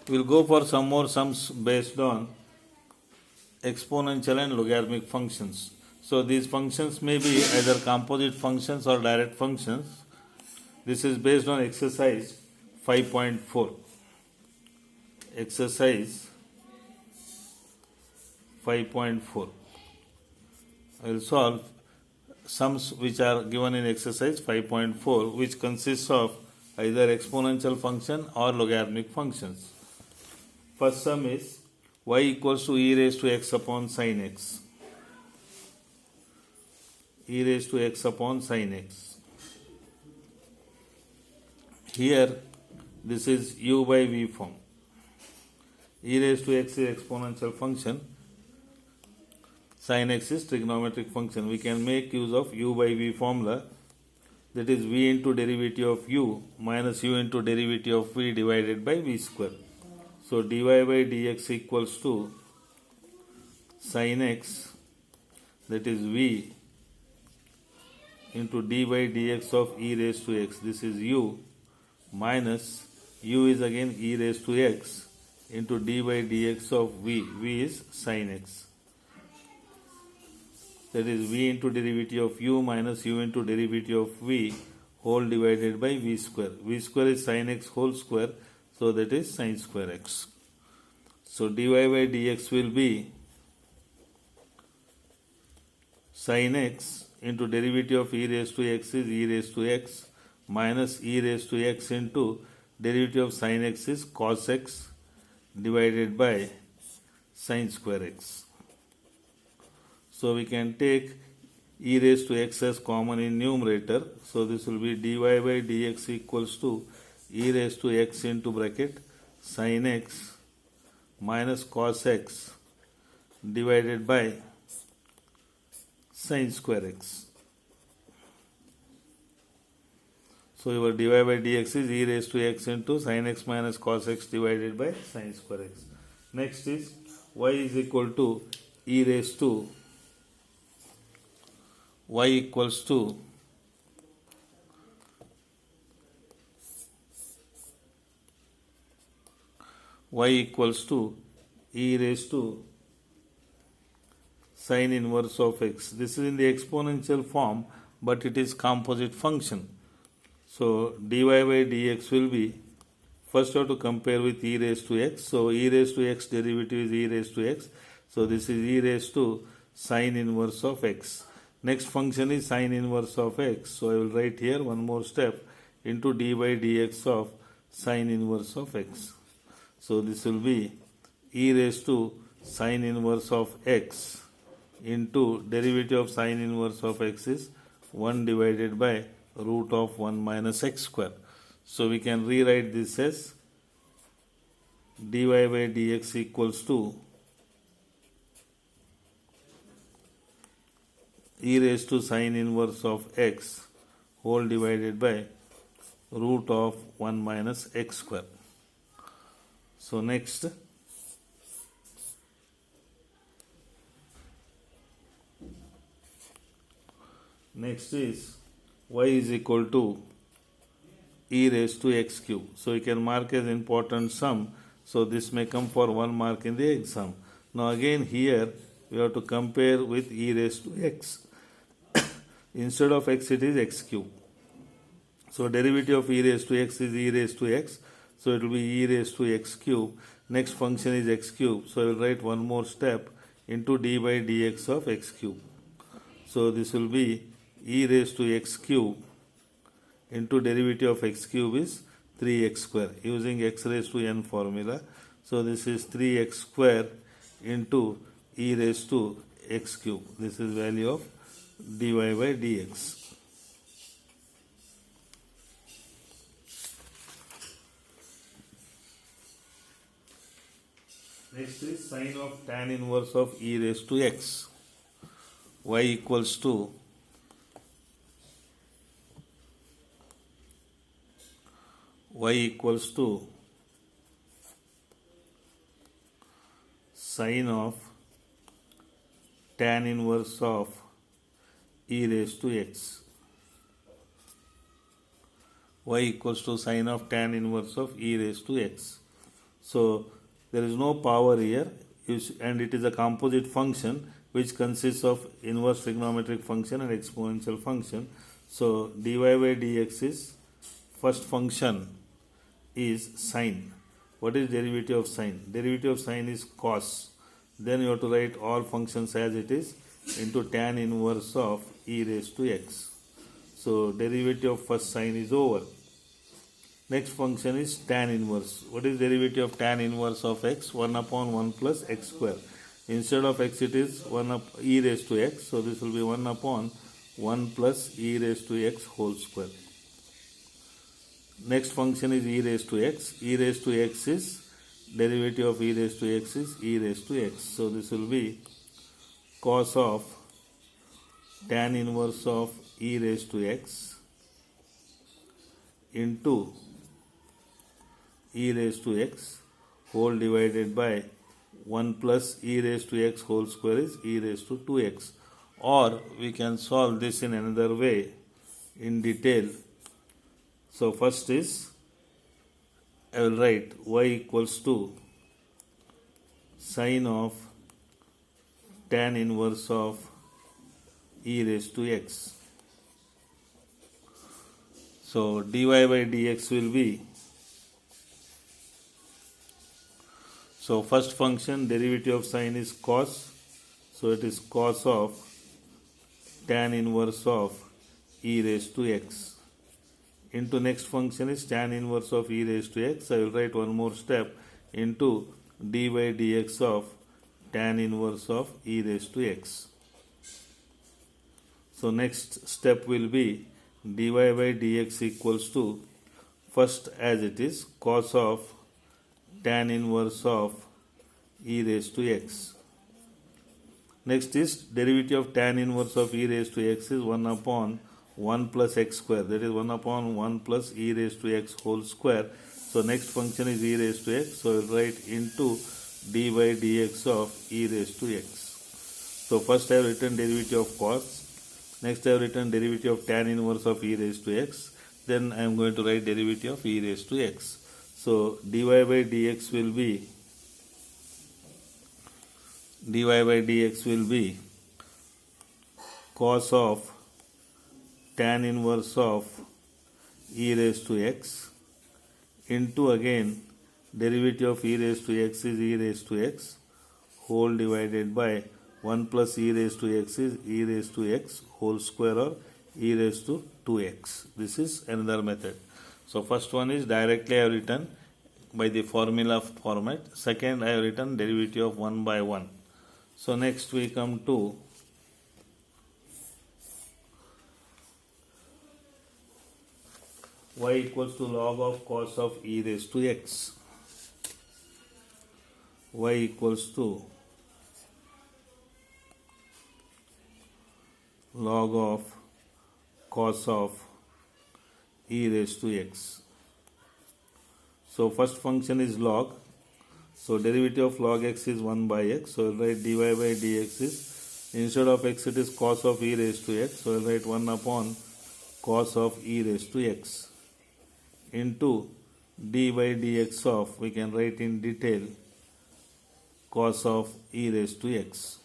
We'll go for some more sums based on exponential and logarithmic functions. So these functions may be either composite functions or direct functions. This is based on exercise 5.4. Exercise 5.4. I will solve sums which are given in exercise 5.4, which consists of either exponential function or logarithmic functions. First sum is y equals to e raised to x upon sin x. E raised to x upon sin x. Here this is u by v form. E raised to x is exponential function. Sin x is trigonometric function. We can make use of u by v formula, that is v into derivative of u minus u into derivative of v divided by v square. So dy by dx equals to sin x, that is v into d by dx of e raised to x, this is u, minus u is again e raised to x into d by dx of v is sin x. That is v into derivative of u minus u into derivative of v whole divided by v square. V square is sin x whole square, so that is sin square x. So dy by dx will be sin x into derivative of e raised to x is e raised to x minus e raised to x into derivative of sin x is cos x divided by sin square x. So we can take e raised to x as common in numerator. So this will be dy by dx equals to e raised to x into bracket sin x minus cos x divided by sin square x. So your dy by dx is e raised to x into sin x minus cos x divided by sin square x. Next is y is equal to e raised to y equals to e raised to sin inverse of x. This is in the exponential form, but it is composite function. So dy by dx will be, first you have to compare with e raised to x. So e raised to x derivative is e raised to x. So this is e raised to sin inverse of x. Next function is sin inverse of x. So I will write here one more step into d by dx of sin inverse of x. So this will be e raised to sin inverse of x into derivative of sin inverse of x is 1 divided by root of 1 minus x square. So we can rewrite this as dy by dx equals to e raised to sin inverse of x whole divided by root of 1 minus x square. So next, is y is equal to e raised to x cube. So you can mark as important sum. So this may come for 1 mark in the exam. Now again here we have to compare with e raised to x. Instead of x it is x cube. So derivative of e raised to x is e raised to x. So it will be e raised to x cube. Next function is x cube. So I will write one more step into d by dx of x cube. So this will be e raised to x cube into derivative of x cube is 3x square using x raised to n formula. So this is 3x square into e raised to x cube. This is value of dy by dx. Next is sine of tan inverse of e raised to x. Y equals to sine of tan inverse of e raised to x. Y equals to sine of tan inverse of e raised to x. So there is no power here, and it is a composite function which consists of inverse trigonometric function and exponential function. So dy by dx is, first function is sine. What is derivative of sine? Derivative of sine is cos. Then you have to write all functions as it is into tan inverse of e raised to x. So derivative of first sine is over. Next function is tan inverse. What is derivative of tan inverse of x? 1 upon 1 plus x square. Instead of x it is 1 up e raised to x. So this will be 1 upon 1 plus e raised to x whole square. Next function is e raised to x. E raised to x is, derivative of e raised to x is e raised to x. So this will be cos of tan inverse of e raised to x into e raised to x whole divided by 1 plus e raised to x whole square is e raised to 2x. Or we can solve this in another way in detail. So first is, I will write y equals to sine of tan inverse of e raised to x. So dy by dx will be, so first function derivative of sine is cos, so it is cos of tan inverse of e raised to x. Into next function is tan inverse of e raised to x. I will write one more step into dy by dx of tan inverse of e raised to x. So next step will be dy by dx equals to, first as it is, cos of tan inverse of e raised to x. Next is derivative of tan inverse of e raised to x is 1 upon 1 plus x square, that is 1 upon 1 plus e raised to x whole square. So next function is e raised to x, so I will write into dy by dx of e raised to x. So first I have written derivative of cos, next I have written derivative of tan inverse of e raised to x, then I am going to write derivative of e raised to x. So dy by dx will be, cos of tan inverse of e raised to x into, again, derivative of e raised to x is e raised to x whole divided by 1 plus e raised to x is e raised to x whole square or e raised to 2x. This is another method. So first one is directly I have written by the formula format. Second I have written derivative of 1 by 1. So next we come to y equals to log of cos of e raised to x. Y equals to log of cos of e raised to x. So first function is log. So derivative of log x is 1 by x. So I will write dy by dx is, instead of x it is cos of e raised to x. So I will write 1 upon cos of e raised to x into d by dx of, we can write in detail, cos of e raised to x.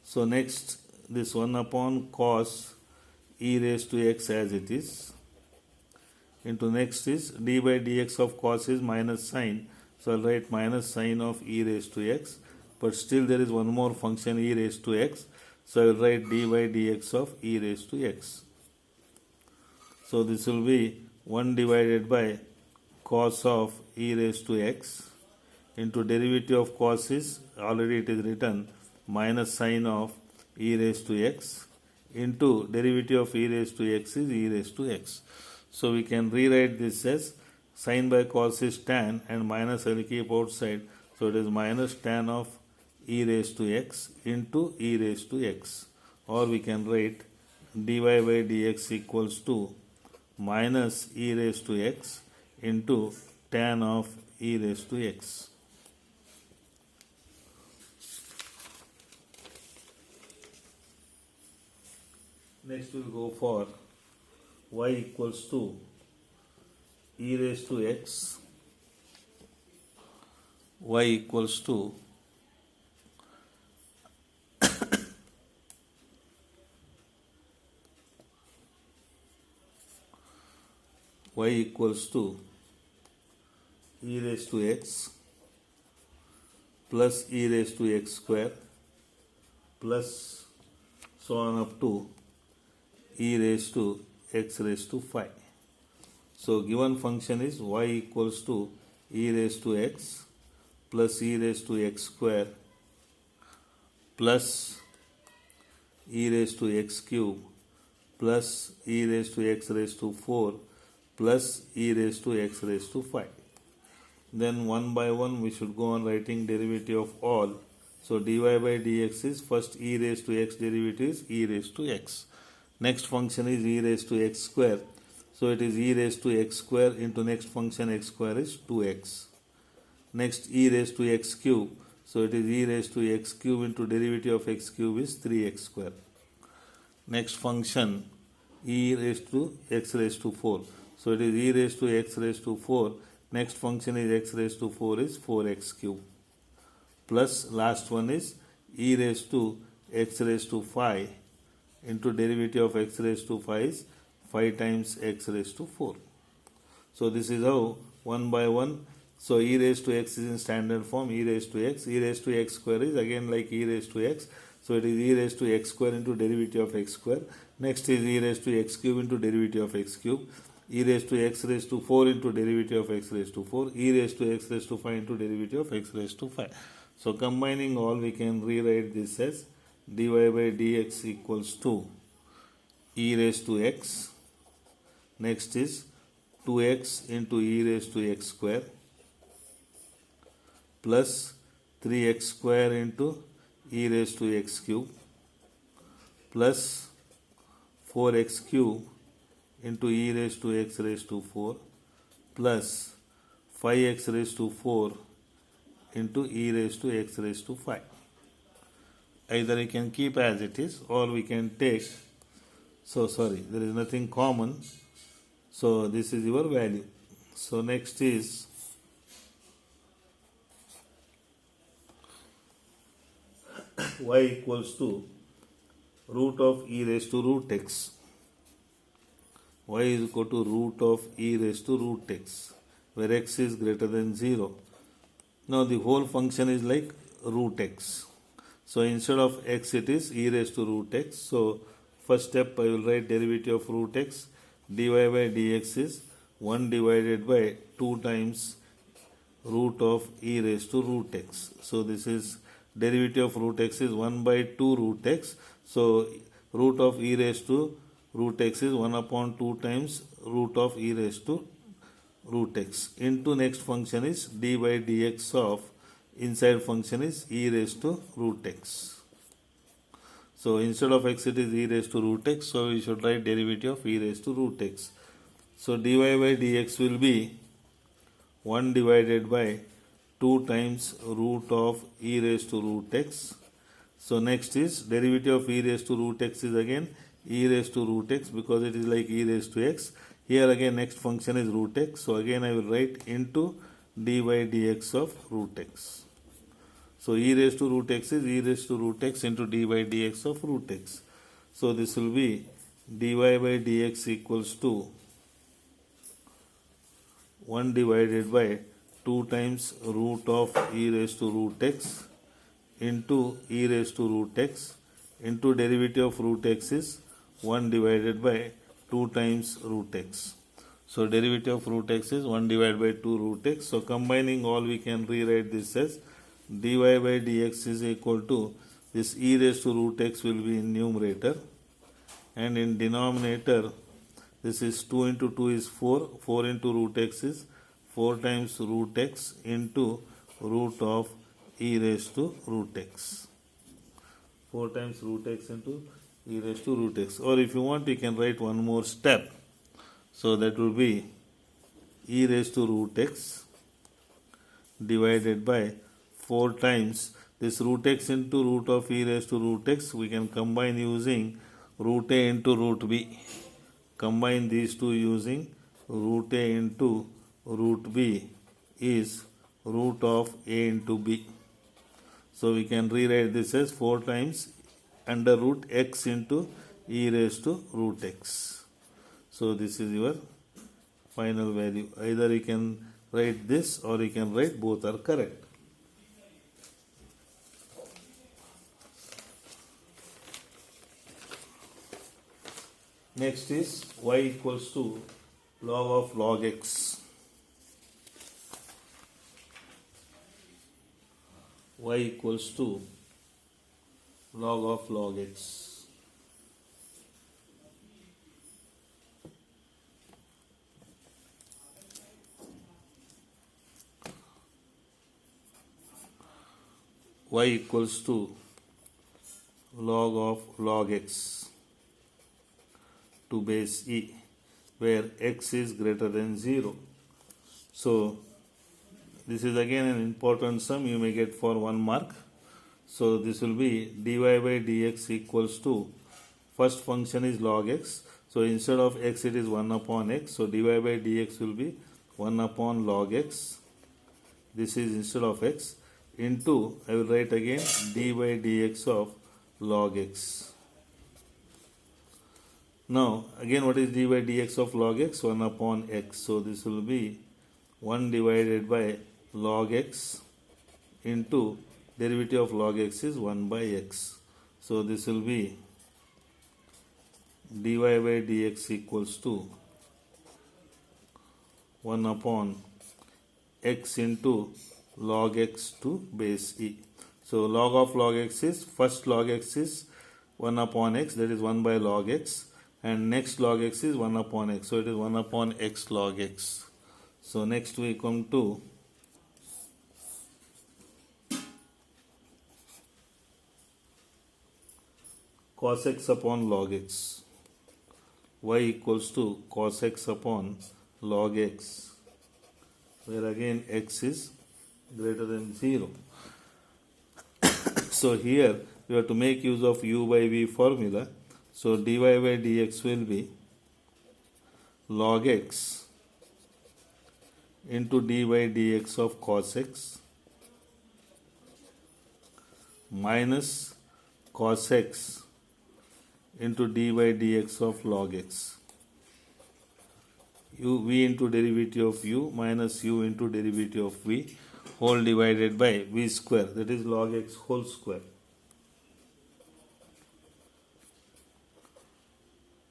So next this 1 upon cos e raised to x as it is, into next is d by dx of cos is minus sine. So I'll write minus sine of e raised to x, but still there is one more function e raised to x. So I will write d by dx of e raised to x. So this will be 1 divided by cos of e raised to x into derivative of cos is, already it is written, minus sine of e raised to x into derivative of e raised to x is e raised to x. So we can rewrite this as sine by cos is tan and minus I will keep outside. So it is minus tan of e raised to x into e raised to x. Or we can write dy by dx equals to minus e raised to x into tan of e raised to x. Next we will go for y equals to e raised to x, y equals to y equals to e raised to x plus e raised to x square plus so on up to e raised to x raised to 5. So given function is y equals to e raised to x plus e raised to x square plus e raised to x cube plus e raised to x raised to 4 plus e raised to x raised to 5. Then one by one we should go on writing derivative of all. So dy by dx is first e raised to x derivative is e raised to x. Next function is e raised to x square. So it is e raised to x square into next function x square is 2x. Next e raised to x cube. So it is e raised to x cube into derivative of x cube is 3x square. Next function e raised to x raised to 4. So it is e raised to x raised to 4. Next function is x raised to 4 is 4x cube. Plus last one is e raised to x raised to 5 into derivative of x raised to 5 is 5 times x raised to 4. So this is how one by one. So e raised to x is in standard form e raised to x. E raised to x square is again like e raised to x. So it is e raised to x square into derivative of x square. Next is e raised to x cube into derivative of x cube. E raised to x raised to 4 into derivative of x raised to 4. E raised to x raised to 5 into derivative of x raised to 5. So combining all, we can rewrite this as dy by dx equals to e raised to x. Next is 2x into e raised to x square plus 3x square into e raised to x cube plus 4x cube into e raised to x raised to 4 plus 5x raised to 4 into e raised to x raised to 5. Either we can keep as it is or we can take, so sorry, there is nothing common, so this is your value. So next is y equals to root of e raised to root x. Y is equal to root of e raised to root x, where x is greater than 0. Now the whole function is like root x. So instead of x it is e raised to root x. So first step I will write derivative of root x. Dy by dx is 1 divided by 2 times root of e raised to root x. So this is derivative of root x is 1 by 2 root x. So root of e raised to root x is 1 upon 2 times root of e raised to root x into next function is d by dx of inside function is e raised to root x. So instead of x it is e raised to root x. So we should write derivative of e raised to root x. So dy by dx will be 1 divided by 2 times root of e raised to root x. So next is derivative of e raised to root x is again e raised to root x because it is like e raised to x. Here again next function is root x. So again I will write into d by dx of root x. So e raised to root x is e raised to root x into d by dx of root x. So this will be dy by dx equals to 1 divided by 2 times root of e raised to root x into e raised to root x into derivative of root x is 1 divided by 2 times root x. So derivative of root x is 1 divided by 2 root x. So combining all, we can rewrite this as dy by dx is equal to this e raised to root x will be in numerator, and in denominator this is 2 into 2 is 4, 4 into root x is 4 times root x into root of e raised to root x. 4 times root x into e raised to root x. Or if you want, you can write one more step. So that will be e raised to root x divided by 4 times this root x into root of e raised to root x. We can combine using root a into root b. Combine these two using root a into root b is root of a into b. So we can rewrite this as 4 times under root x into e raised to root x. So this is your final value. Either you can write this or you can write both are correct. Next is y equals to log of log x. Y equals to log of log x. Y equals to log of log x to base e, where x is greater than 0. So this is again an important sum you may get for 1 mark. So this will be dy by dx equals to, first function is log x. So instead of x it is 1 upon x. So dy by dx will be 1 upon log x. This is instead of x into, I will write again d by dx of log x. Now again what is d by dx of log x? 1 upon x. So this will be 1 divided by log x into derivative of log x is 1 by x. So this will be dy by dx equals to 1 upon x into log x to base e. So log of log x is, first log x is 1 upon x, that is 1 by log x, and next log x is 1 upon x. So it is 1 upon x log x. So next we come to cos x upon log x. Y equals to cos x upon log x, where again x is greater than 0. So here we have to make use of u by v formula. So dy by dx will be log x into d by dx of cos x minus cos x into d by dx of log x. V into derivative of u minus u into derivative of v whole divided by v square, that is log x whole square.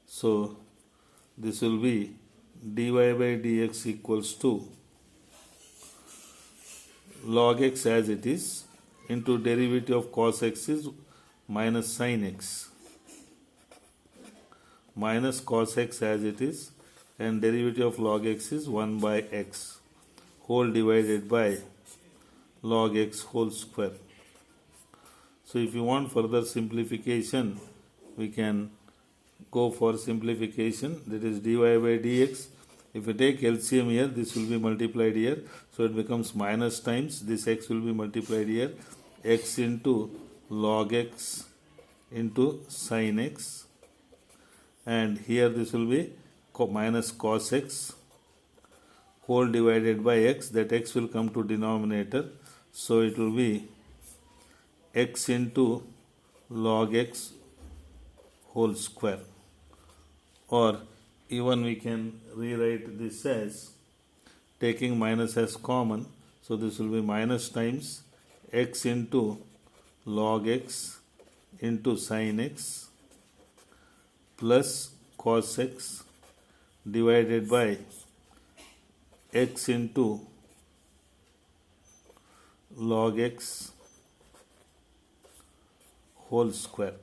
So this will be dy by dx equals to log x as it is into derivative of cos x is minus sin x minus cos x as it is, and derivative of log x is 1 by x whole divided by log x whole square. So if you want further simplification, we can go for simplification, that is dy by dx. If you take LCM here, this will be multiplied here, so it becomes minus times this x will be multiplied here, x into log x into sin x, and here this will be minus cos x whole divided by x, that x will come to denominator, so it will be x into log x whole square. Or even we can rewrite this as taking minus as common, so this will be minus times x into log x into sin x plus cos x divided by x into log x whole square,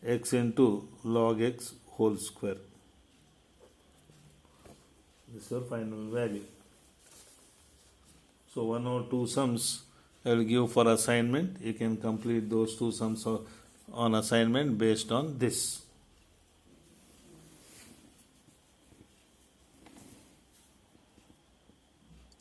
x into log x whole square. This is your final value. So 1 or 2 sums I will give for assignment. You can complete those 2 sums on assignment based on this.